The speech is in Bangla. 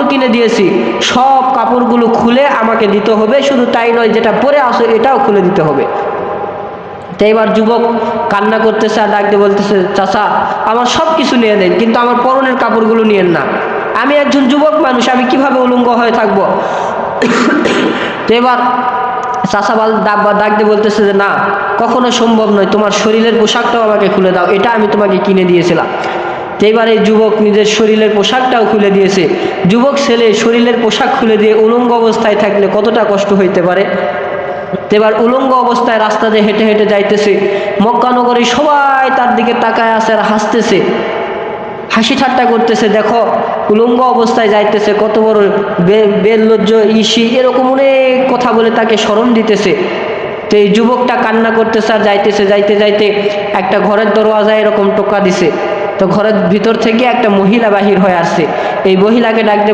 কিনে দিয়েছি, সব কাপড়গুলো খুলে আমাকে দিতে হবে, শুধু তাই নয় যেটা পরে আসো এটাও খুলে দিতে হবে। তো এবার যুবক কান্না করতেছে আর ডাক দিয়ে বলতেছে, চাচা আমার সব কিছু নিয়ে দেন, কিন্তু আমার পরনের কাপড়গুলো নিয়েন না, আমি একজন যুবক মানুষ, আমি কিভাবে উলঙ্গ হয়ে থাকবো। তো এবার চাচা ডাক দিয়ে বলতেছে যে না, কখনো সম্ভব নয়, তোমার শরীরের পোশাকটাও আমাকে খুলে দাও, এটা আমি তোমাকে কিনে দিয়েছিলাম। তো এবার এই যুবক নিজের শরীরের পোশাকটাও খুলে দিয়েছে। যুবক ছেলে শরীরের পোশাক খুলে দিয়ে উলঙ্গ অবস্থায় থাকলে কতটা কষ্ট হইতে পারে। এবার উলঙ্গ অবস্থায় রাস্তা দিয়ে হেঁটে হেঁটে যাইতেছে, মক্কা নগরে সবাই তার দিকে তাকায় আছে আর হাসতেছে, হাসি ঠাট্টা করতেছে, দেখো উলঙ্গ অবস্থায় যাইতেছে, কত বড় বেলজ্জ ইসি, এরকম অনেক কথা বলে তাকে শরম দিতেছে। তো এই যুবকটা কান্না করতেছে আর যাইতেছে, যাইতে যাইতে একটা ঘরের দরওয়াজায় এরকম টোকা দিছে। তো ঘরের ভিতর থেকে একটা মহিলা বাহির হয়ে আসছে, এই মহিলাকে ডাক দিয়ে